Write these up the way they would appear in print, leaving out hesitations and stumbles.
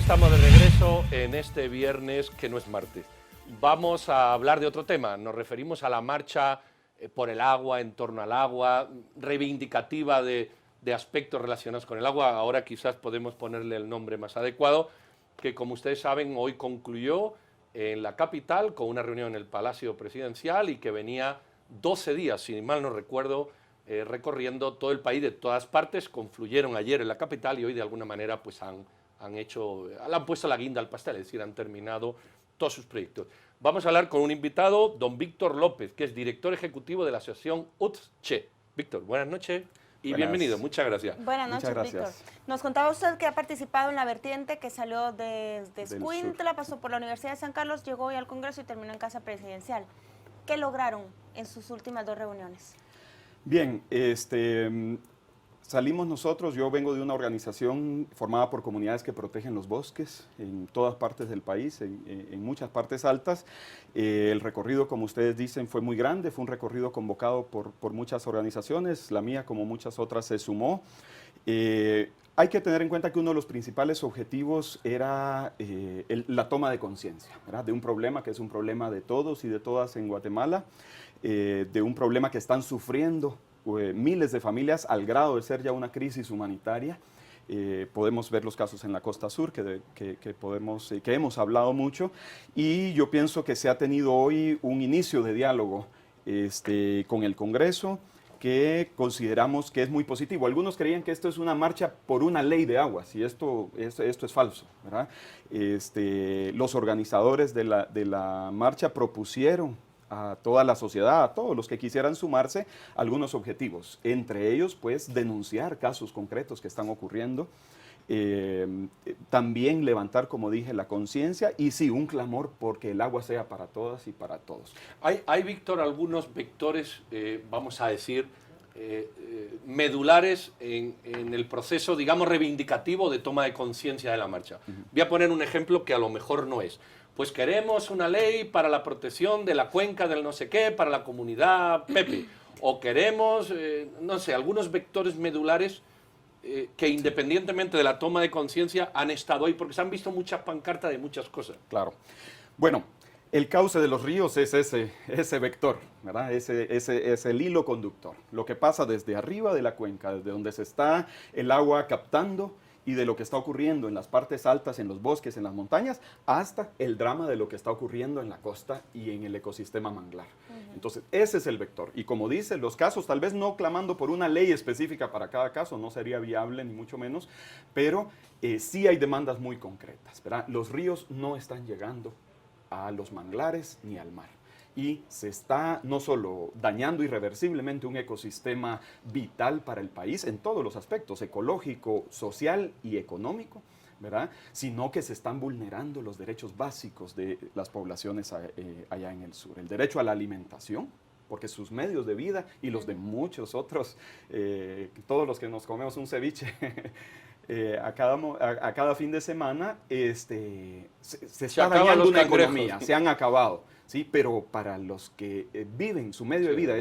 estamos de regreso en este viernes, que no es martes. Vamos a hablar de otro tema. Nos referimos a la marcha por el agua, en torno al agua, reivindicativa de aspectos relacionados con el agua. Ahora quizás podemos ponerle el nombre más adecuado, que como ustedes saben, hoy concluyó en la capital con una reunión en el Palacio Presidencial y que venía 12 días, si mal no recuerdo, recorriendo todo el país de todas partes. Confluyeron ayer en la capital y hoy de alguna manera pues le han puesto la guinda al pastel, es decir, han terminado todos sus proyectos. Vamos a hablar con un invitado, don Víctor López, que es director ejecutivo de la asociación UTSCHE. Víctor, buenas noches y bienvenido, muchas gracias. Buenas noches, Víctor. Nos contaba usted que ha participado en la vertiente que salió desde Escuintla, pasó por la Universidad de San Carlos, llegó hoy al Congreso y terminó en Casa Presidencial. ¿Qué lograron en sus últimas dos reuniones? Bien, salimos nosotros, yo vengo de una organización formada por comunidades que protegen los bosques en todas partes del país, en muchas partes altas. El recorrido, como ustedes dicen, fue muy grande, fue un recorrido convocado por muchas organizaciones, la mía como muchas otras se sumó. Hay que tener en cuenta que uno de los principales objetivos era la toma de conciencia, de un problema que es un problema de todos y de todas en Guatemala, de un problema que están sufriendo miles de familias al grado de ser ya una crisis humanitaria. Podemos ver los casos en la costa sur que hemos hablado mucho, y yo pienso que se ha tenido hoy un inicio de diálogo con el Congreso que consideramos que es muy positivo. Algunos creían que esto es una marcha por una ley de aguas, y esto es falso, ¿verdad? Los organizadores de la marcha propusieron a toda la sociedad, a todos los que quisieran sumarse, algunos objetivos. Entre ellos, pues, denunciar casos concretos que están ocurriendo, también levantar, como dije, la conciencia y sí, un clamor porque el agua sea para todas y para todos. Hay Víctor, algunos vectores, vamos a decir, medulares en el proceso, digamos, reivindicativo de toma de conciencia de la marcha. Voy a poner un ejemplo que a lo mejor no es. Pues queremos una ley para la protección de la cuenca del no sé qué, para la comunidad Pepe. O queremos, no sé, algunos vectores medulares que independientemente de la toma de conciencia han estado ahí, porque se han visto muchas pancartas de muchas cosas. Claro. Bueno, el cauce de los ríos es ese vector, ¿verdad? Es el hilo conductor. Lo que pasa desde arriba de la cuenca, desde donde se está el agua captando, y de lo que está ocurriendo en las partes altas, en los bosques, en las montañas, hasta el drama de lo que está ocurriendo en la costa y en el ecosistema manglar. Entonces, ese es el vector. Y como dice, los casos, tal vez no clamando por una ley específica para cada caso, no sería viable ni mucho menos, pero sí hay demandas muy concretas, ¿verdad? Los ríos no están llegando a los manglares ni al mar. Y se está no solo dañando irreversiblemente un ecosistema vital para el país en todos los aspectos, ecológico, social y económico, ¿verdad? Sino que se están vulnerando los derechos básicos de las poblaciones allá en el sur. El derecho a la alimentación, porque sus medios de vida y los de muchos otros, todos los que nos comemos un ceviche a cada fin de semana, se está dañando una economía, se han acabado. Sí, pero para los que viven su medio de vida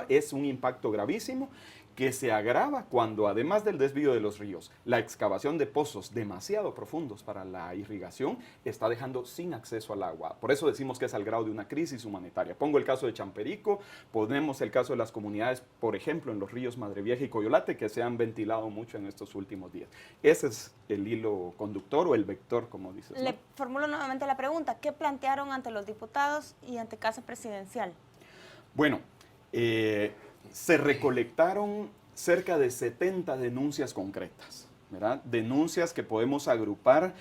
es un impacto gravísimo que se agrava cuando, además del desvío de los ríos, la excavación de pozos demasiado profundos para la irrigación está dejando sin acceso al agua. Por eso decimos que es al grado de una crisis humanitaria. Pongo el caso de Champerico, ponemos el caso de las comunidades, por ejemplo, en los ríos Madrevieja y Coyolate, que se han ventilado mucho en estos últimos días. Ese es el hilo conductor o el vector, como dices, ¿no? Le formulo nuevamente la pregunta, ¿qué plantearon ante los diputados y ante Casa Presidencial? Bueno, se recolectaron cerca de 70 denuncias concretas, ¿verdad? Denuncias que podemos agrupar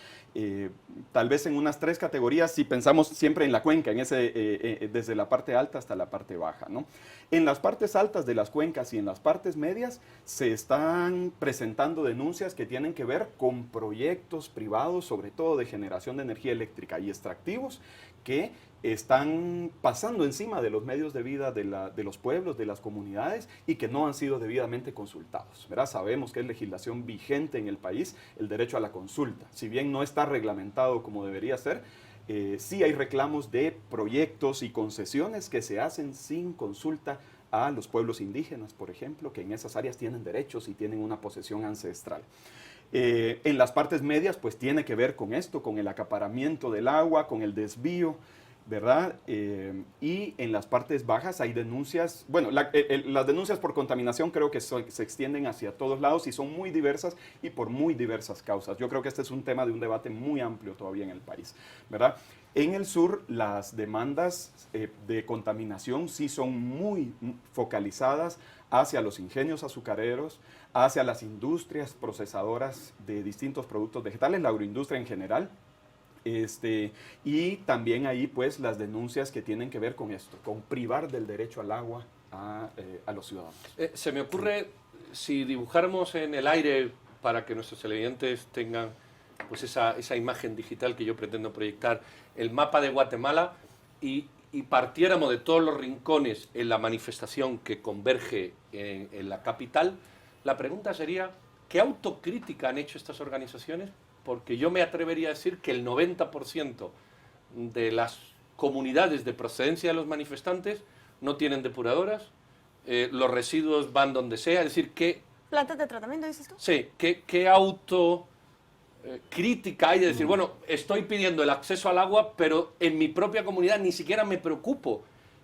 tal vez en unas 3 categorías si pensamos siempre en la cuenca, desde la parte alta hasta la parte baja, ¿no? En las partes altas de las cuencas y en las partes medias se están presentando denuncias que tienen que ver con proyectos privados, sobre todo de generación de energía eléctrica y extractivos, que están pasando encima de los medios de vida de los pueblos, de las comunidades, y que no han sido debidamente consultados, ¿verdad? Sabemos que es legislación vigente en el país el derecho a la consulta. Si bien no está reglamentado como debería ser, sí hay reclamos de proyectos y concesiones que se hacen sin consulta a los pueblos indígenas, por ejemplo, que en esas áreas tienen derechos y tienen una posesión ancestral. En las partes medias, pues tiene que ver con esto, con el acaparamiento del agua, con el desvío, ¿verdad? Y en las partes bajas hay denuncias, bueno, las denuncias por contaminación creo que se extienden hacia todos lados y son muy diversas y por muy diversas causas. Yo creo que este es un tema de un debate muy amplio todavía en el país, ¿verdad? En el sur, las demandas de contaminación sí son muy focalizadas hacia los ingenios azucareros, hacia las industrias procesadoras de distintos productos vegetales, la agroindustria en general. Y también ahí pues las denuncias que tienen que ver con esto, con privar del derecho al agua a los ciudadanos. Se me ocurre, si dibujáramos en el aire para que nuestros televidentes tengan pues esa imagen digital que yo pretendo proyectar, el mapa de Guatemala y partiéramos de todos los rincones en la manifestación que converge en la capital, la pregunta sería, ¿qué autocrítica han hecho estas organizaciones? Porque yo me atrevería a decir que el 90% de las comunidades de procedencia de los manifestantes no tienen depuradoras, los residuos van donde sea, es decir, que... ¿Plantas de tratamiento, dices tú? Sí, ¿qué autocrítica hay de decir, bueno, estoy pidiendo el acceso al agua, pero en mi propia comunidad ni siquiera me preocupo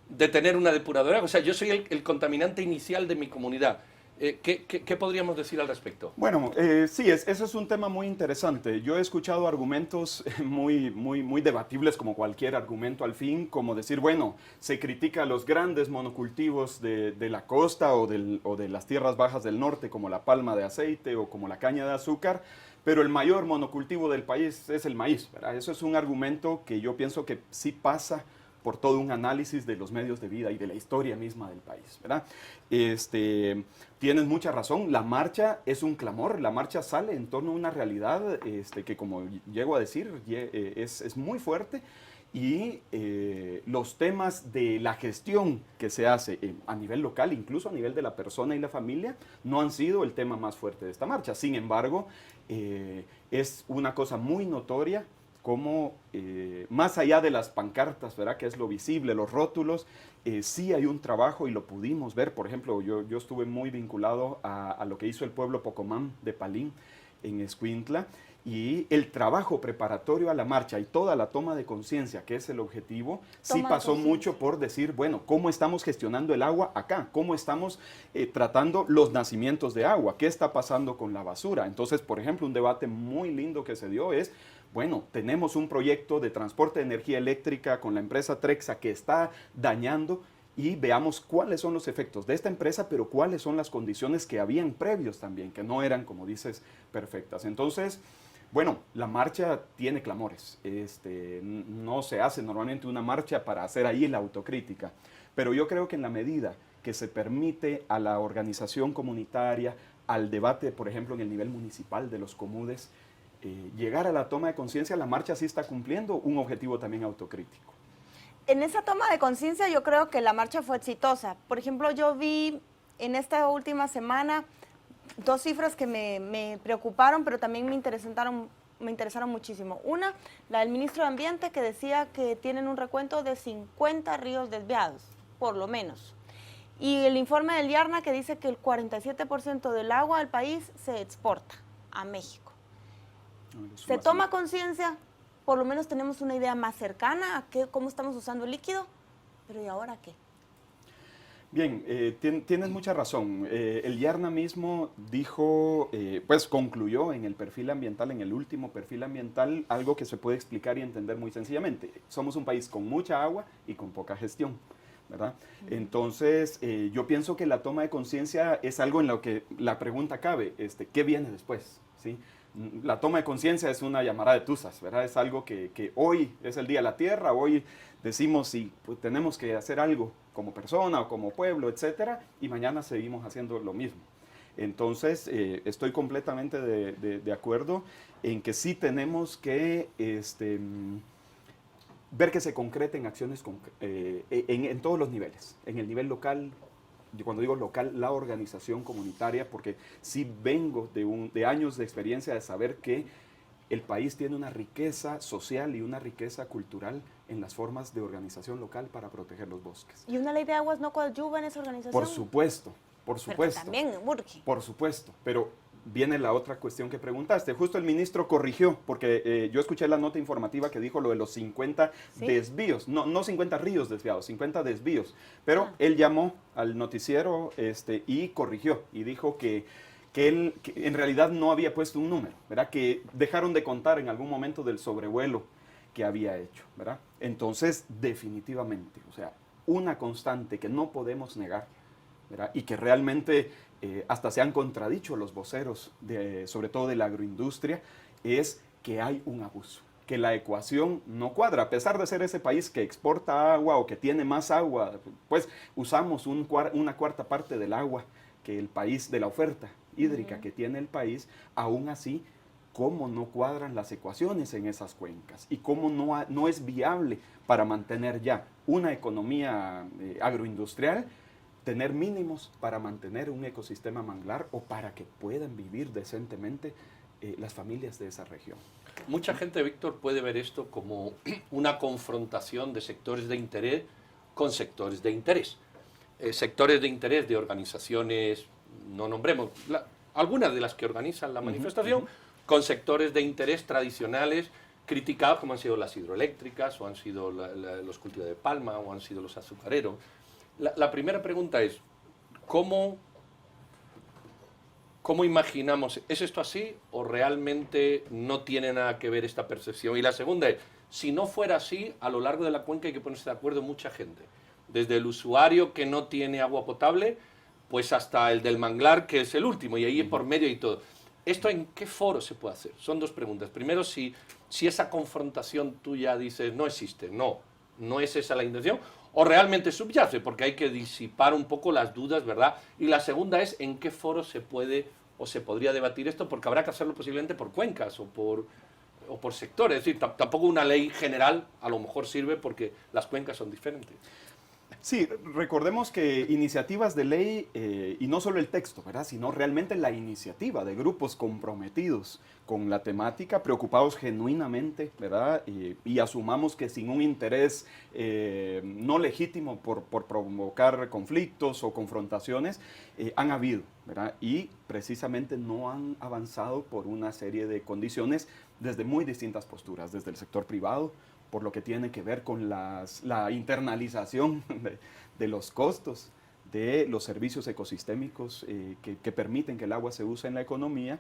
de tener una depuradora? O sea, yo soy el contaminante inicial de mi comunidad. ¿Qué podríamos decir al respecto? Bueno, sí, ese es un tema muy interesante. Yo he escuchado argumentos muy debatibles, como cualquier argumento al fin, como decir, bueno, se critica a los grandes monocultivos de la costa o de las tierras bajas del norte, como la palma de aceite o como la caña de azúcar, pero el mayor monocultivo del país es el maíz, ¿verdad? Eso es un argumento que yo pienso que sí pasa por todo un análisis de los medios de vida y de la historia misma del país, ¿verdad? Tienes mucha razón, la marcha es un clamor, la marcha sale en torno a una realidad que, como llego a decir, es muy fuerte, y los temas de la gestión que se hace a nivel local, incluso a nivel de la persona y la familia, no han sido el tema más fuerte de esta marcha. Sin embargo, es una cosa muy notoria como más allá de las pancartas, ¿verdad?, que es lo visible, los rótulos, sí hay un trabajo y lo pudimos ver. Por ejemplo, yo estuve muy vinculado a lo que hizo el pueblo Pocomán de Palín en Escuintla, y el trabajo preparatorio a la marcha y toda la toma de conciencia, que es el objetivo, sí pasó mucho por decir, bueno, ¿cómo estamos gestionando el agua acá? ¿Cómo estamos tratando los nacimientos de agua? ¿Qué está pasando con la basura? Entonces, por ejemplo, un debate muy lindo que se dio es, bueno, tenemos un proyecto de transporte de energía eléctrica con la empresa Trexa que está dañando, y veamos cuáles son los efectos de esta empresa, pero cuáles son las condiciones que habían previos también, que no eran, como dices, perfectas. Entonces, bueno, la marcha tiene clamores. No se hace normalmente una marcha para hacer ahí la autocrítica, pero yo creo que en la medida que se permite a la organización comunitaria, al debate, por ejemplo, en el nivel municipal de los comunes, llegar a la toma de conciencia, la marcha sí está cumpliendo un objetivo también autocrítico. En esa toma de conciencia yo creo que la marcha fue exitosa. Por ejemplo, yo vi en esta última semana dos cifras que me preocuparon, pero también me interesaron muchísimo. Una, la del ministro de Ambiente, que decía que tienen un recuento de 50 ríos desviados, por lo menos. Y el informe del IARNA, que dice que el 47% del agua del país se exporta a México. ¿Se toma conciencia? Por lo menos tenemos una idea más cercana a cómo estamos usando el líquido, pero ¿y ahora qué? Bien, tienes mucha razón. El IARNA mismo dijo, pues concluyó en el perfil ambiental, en el último perfil ambiental, algo que se puede explicar y entender muy sencillamente. Somos un país con mucha agua y con poca gestión, ¿verdad? Entonces, yo pienso que la toma de conciencia es algo en lo que la pregunta cabe, ¿qué viene después? ¿Sí? La toma de conciencia es una llamada de tuzas, ¿verdad? Es algo que hoy es el Día de la Tierra, hoy decimos si pues, tenemos que hacer algo como persona o como pueblo, etcétera, y mañana seguimos haciendo lo mismo. Entonces, estoy completamente de acuerdo en que sí tenemos que ver que se concreten acciones en todos los niveles, en el nivel local. Cuando digo local, la organización comunitaria, porque sí vengo de años de experiencia de saber que el país tiene una riqueza social y una riqueza cultural en las formas de organización local para proteger los bosques. ¿Y una ley de aguas no coadyuva en esa organización? Por supuesto, por supuesto. Pero también urge. Por supuesto, pero viene la otra cuestión que preguntaste. Justo el ministro corrigió, porque yo escuché la nota informativa que dijo lo de los 50 desvíos, no 50 ríos desviados, 50 desvíos, pero él llamó al noticiero y corrigió y dijo que él que en realidad no había puesto un número, ¿verdad? Que dejaron de contar en algún momento del sobrevuelo que había hecho, ¿verdad? Entonces, definitivamente, o sea, una constante que no podemos negar, ¿verdad? Y que realmente hasta se han contradicho los voceros, sobre todo de la agroindustria, es que hay un abuso, que la ecuación no cuadra. A pesar de ser ese país que exporta agua o que tiene más agua, pues usamos una cuarta parte del agua que el país, de la oferta hídrica que tiene el país, aún así, cómo no cuadran las ecuaciones en esas cuencas y cómo no es viable para mantener ya una economía agroindustrial, tener mínimos para mantener un ecosistema manglar o para que puedan vivir decentemente las familias de esa región. Mucha gente, Víctor, puede ver esto como una confrontación de sectores de interés con sectores de interés. Sectores de interés de organizaciones, no nombremos, algunas de las que organizan la manifestación, con sectores de interés tradicionales criticados como han sido las hidroeléctricas o han sido los cultivos de palma o han sido los azucareros. La primera pregunta es, ¿cómo imaginamos? ¿Es esto así o realmente no tiene nada que ver esta percepción? Y la segunda es, si no fuera así, a lo largo de la cuenca hay que ponerse de acuerdo mucha gente. Desde el usuario que no tiene agua potable, pues hasta el del manglar, que es el último, y ahí por medio y todo. ¿Esto en qué foro se puede hacer? Son dos preguntas. Primero, si esa confrontación tuya dices no existe, no es esa la intención, o realmente subyace, porque hay que disipar un poco las dudas, ¿verdad? Y la segunda es en qué foro se puede o se podría debatir esto, porque habrá que hacerlo posiblemente por cuencas o por sectores. Es decir, tampoco una ley general a lo mejor sirve porque las cuencas son diferentes. Sí, recordemos que iniciativas de ley, y no solo el texto, ¿verdad?, sino realmente la iniciativa de grupos comprometidos con la temática, preocupados genuinamente, ¿verdad?, y asumamos que sin un interés no legítimo por provocar conflictos o confrontaciones, han habido, ¿verdad?, y precisamente no han avanzado por una serie de condiciones desde muy distintas posturas, desde el sector privado, por lo que tiene que ver con la internalización de los costos de los servicios ecosistémicos que permiten que el agua se use en la economía,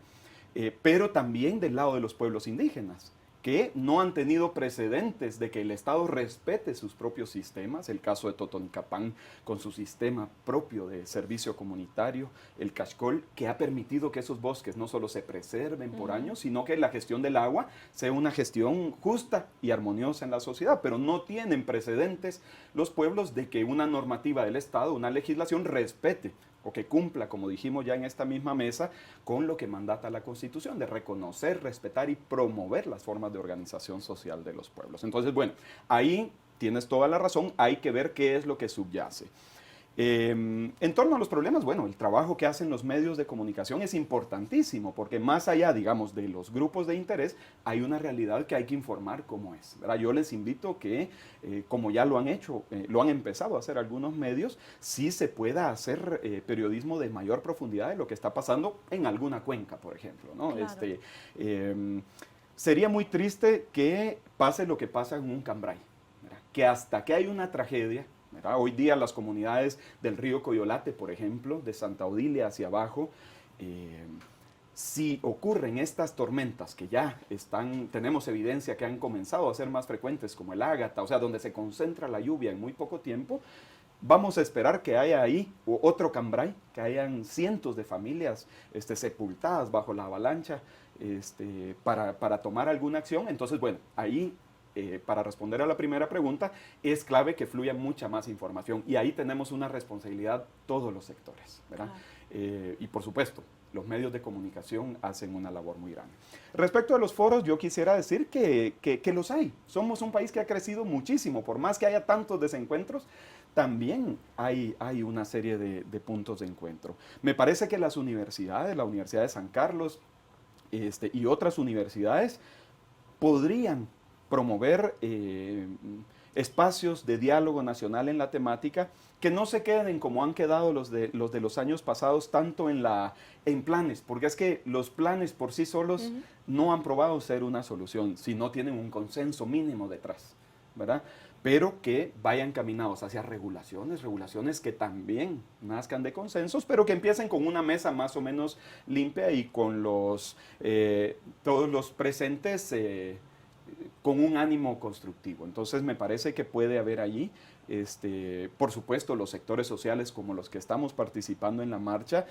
pero también del lado de los pueblos indígenas, que no han tenido precedentes de que el Estado respete sus propios sistemas, el caso de Totonicapán con su sistema propio de servicio comunitario, el Cachcol, que ha permitido que esos bosques no solo se preserven por años, sino que la gestión del agua sea una gestión justa y armoniosa en la sociedad, pero no tienen precedentes los pueblos de que una normativa del Estado, una legislación respete o que cumpla, como dijimos ya en esta misma mesa, con lo que mandata la Constitución, de reconocer, respetar y promover las formas de organización social de los pueblos. Entonces, bueno, ahí tienes toda la razón, hay que ver qué es lo que subyace. En torno a los problemas, bueno, el trabajo que hacen los medios de comunicación es importantísimo, porque más allá, digamos, de los grupos de interés, hay una realidad que hay que informar cómo es, ¿verdad? Yo les invito que, como ya lo han hecho, lo han empezado a hacer algunos medios, sí se pueda hacer periodismo de mayor profundidad de lo que está pasando en alguna cuenca, por ejemplo, ¿no? Claro. Sería muy triste que pase lo que pasa en un Cambrai, ¿verdad? Que hasta que hay una tragedia, ¿verdad? Hoy día las comunidades del río Coyolate, por ejemplo, de Santa Odilia hacia abajo, si ocurren estas tormentas que ya tenemos evidencia que han comenzado a ser más frecuentes, como el Ágata, o sea, donde se concentra la lluvia en muy poco tiempo, vamos a esperar que haya ahí otro Cambrai, que hayan cientos de familias sepultadas bajo la avalancha para tomar alguna acción. Entonces, bueno, ahí para responder a la primera pregunta, es clave que fluya mucha más información y ahí tenemos una responsabilidad todos los sectores, ¿verdad? Y por supuesto, los medios de comunicación hacen una labor muy grande. Respecto a los foros, yo quisiera decir que los hay. Somos un país que ha crecido muchísimo, por más que haya tantos desencuentros, también hay una serie de puntos de encuentro. Me parece que las universidades, la Universidad de San Carlos y otras universidades podrían promover espacios de diálogo nacional en la temática que no se queden como han quedado los de los años pasados, tanto en planes, porque es que los planes por sí solos no han probado ser una solución si no tienen un consenso mínimo detrás, ¿verdad? Pero que vayan caminados hacia regulaciones que también nazcan de consensos, pero que empiecen con una mesa más o menos limpia y con todos los presentes con un ánimo constructivo. Entonces me parece que puede haber allí, por supuesto, los sectores sociales como los que estamos participando en la marcha.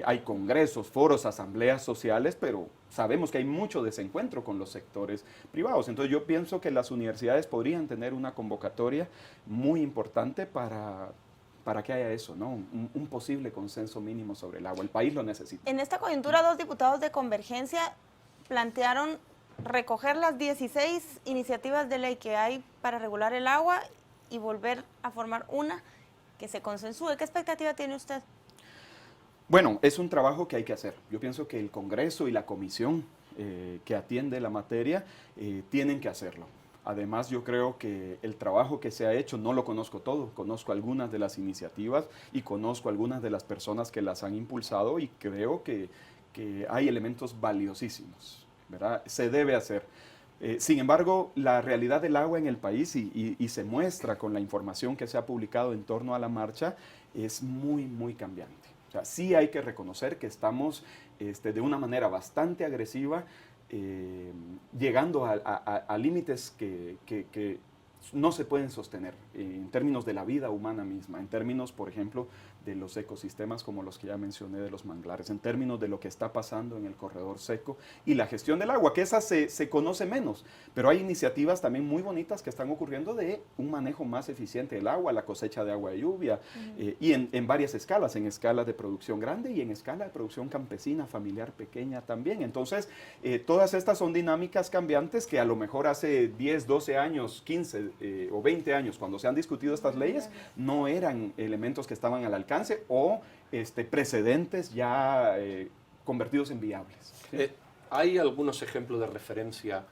Hay congresos, foros, asambleas sociales, pero sabemos que hay mucho desencuentro con los sectores privados. Entonces yo pienso que las universidades podrían tener una convocatoria muy importante para que haya eso, ¿no? Un posible consenso mínimo sobre el agua. El país lo necesita. En esta coyuntura, 2 diputados de Convergencia plantearon recoger las 16 iniciativas de ley que hay para regular el agua y volver a formar una que se consensúe. ¿Qué expectativa tiene usted? Bueno, es un trabajo que hay que hacer. Yo pienso que el Congreso y la comisión que atiende la materia tienen que hacerlo. Además, yo creo que el trabajo que se ha hecho, no lo conozco todo, conozco algunas de las iniciativas y conozco algunas de las personas que las han impulsado y creo que hay elementos valiosísimos, ¿verdad? Se debe hacer. Sin embargo, la realidad del agua en el país, y se muestra con la información que se ha publicado en torno a la marcha, es muy, muy cambiante. O sea, sí hay que reconocer que estamos de una manera bastante agresiva llegando a límites que no se pueden sostener en términos de la vida humana misma, en términos, por ejemplo, de los ecosistemas como los que ya mencioné de los manglares, en términos de lo que está pasando en el corredor seco y la gestión del agua, que esa se conoce menos, pero hay iniciativas también muy bonitas que están ocurriendo de un manejo más eficiente del agua, la cosecha de agua de lluvia, y en varias escalas, en escala de producción grande y en escala de producción campesina, familiar, pequeña también. Entonces, todas estas son dinámicas cambiantes que a lo mejor hace 10, 12 años, 15 o 20 años, cuando se han discutido estas leyes, no eran elementos que estaban al alcance o precedentes ya convertidos en viables. ¿Sí? ¿Hay algunos ejemplos de referencia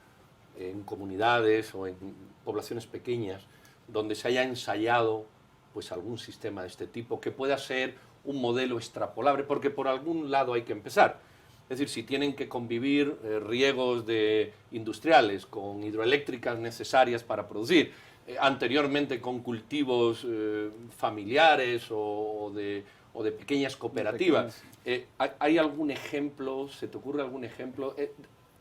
en comunidades o en poblaciones pequeñas donde se haya ensayado pues algún sistema de este tipo que pueda ser un modelo extrapolable? Porque por algún lado hay que empezar. Es decir, si tienen que convivir riegos industriales con hidroeléctricas necesarias para producir, anteriormente con cultivos familiares o de pequeñas cooperativas. ¿Hay algún ejemplo, se te ocurre algún ejemplo,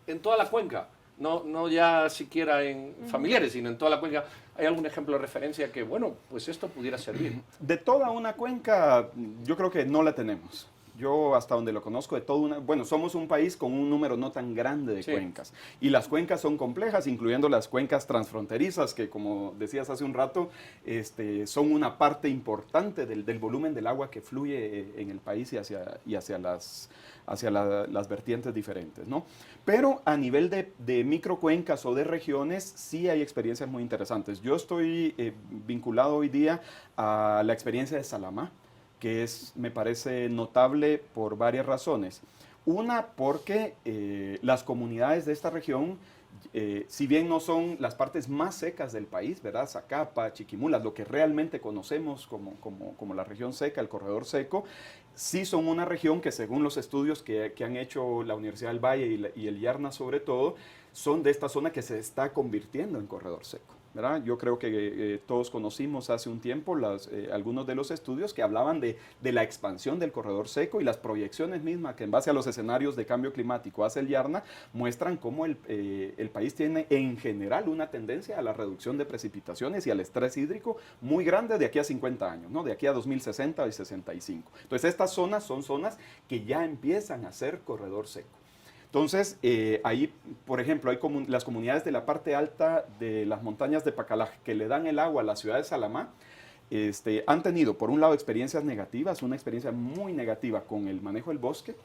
en toda la cuenca? No ya siquiera en familiares, sino en toda la cuenca. ¿Hay algún ejemplo de referencia que, bueno, pues esto pudiera servir? De toda una cuenca, yo creo que no la tenemos. Yo, hasta donde lo conozco, bueno, somos un país con un número no tan grande de cuencas. Y las cuencas son complejas, incluyendo las cuencas transfronterizas, que como decías hace un rato, son una parte importante del volumen del agua que fluye en el país y hacia las vertientes diferentes, ¿no? Pero a nivel de microcuencas o de regiones, sí hay experiencias muy interesantes. Yo estoy vinculado hoy día a la experiencia de Salamá, que me parece notable por varias razones. Una, porque las comunidades de esta región, si bien no son las partes más secas del país, ¿verdad? Zacapa, Chiquimulas, lo que realmente conocemos como la región seca, el corredor seco, sí son una región que, según los estudios que han hecho la Universidad del Valle y el IARNA sobre todo, son de esta zona que se está convirtiendo en corredor seco, ¿verdad? Yo creo que todos conocimos hace un tiempo algunos de los estudios que hablaban de la expansión del corredor seco, y las proyecciones mismas que en base a los escenarios de cambio climático hace el IARNA muestran cómo el país tiene en general una tendencia a la reducción de precipitaciones y al estrés hídrico muy grande de aquí a 50 años, ¿no? De aquí a 2060 y 65. Entonces estas zonas son zonas que ya empiezan a ser corredor seco. Entonces, ahí, por ejemplo, hay las comunidades de la parte alta de las montañas de Pacalaj que le dan el agua a la ciudad de Salamá, han tenido, por un lado, experiencias negativas, una experiencia muy negativa con el manejo del bosque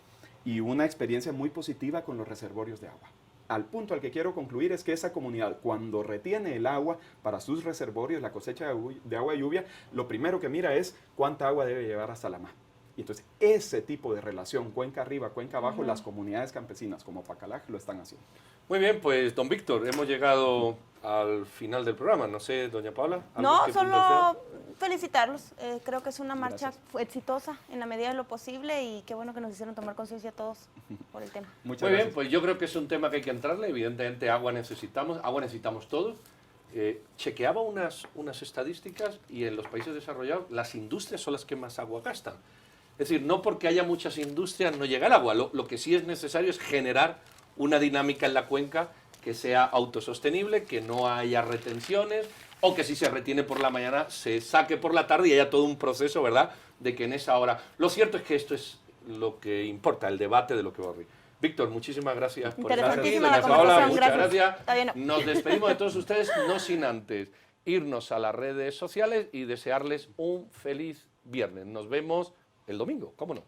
y una experiencia muy positiva con los reservorios de agua. Al punto al que quiero concluir es que esa comunidad, cuando retiene el agua para sus reservorios, la cosecha de agua de lluvia, lo primero que mira es cuánta agua debe llevar a Salamá. Y entonces ese tipo de relación, cuenca arriba, cuenca abajo, las comunidades campesinas como Pacalac lo están haciendo. Muy bien, pues don Víctor, hemos llegado al final del programa. No sé, doña Paula. ¿algo No, que solo puntualizar? felicitarlos. Creo que es una marcha Gracias. exitosa en la medida de lo posible y qué bueno que nos hicieron tomar conciencia todos por el tema. Muchas Muy gracias. bien, pues yo creo que es un tema que hay que entrarle. Evidentemente agua necesitamos todos. Chequeaba unas estadísticas y en los países desarrollados las industrias son las que más agua gastan. Es decir, no porque haya muchas industrias no llega el agua. Lo que sí es necesario es generar una dinámica en la cuenca que sea autosostenible, que no haya retenciones, o que si se retiene por la mañana se saque por la tarde y haya todo un proceso, ¿verdad?, de que en esa hora... Lo cierto es que esto es lo que importa, el debate de lo que va a ocurrir. Víctor, muchísimas gracias por estar aquí. Interesantísima Doña la Paola, conversación, muchas gracias. gracias. Está bien. Nos despedimos de todos ustedes, no sin antes irnos a las redes sociales y desearles un feliz viernes. Nos vemos el domingo, ¿cómo no?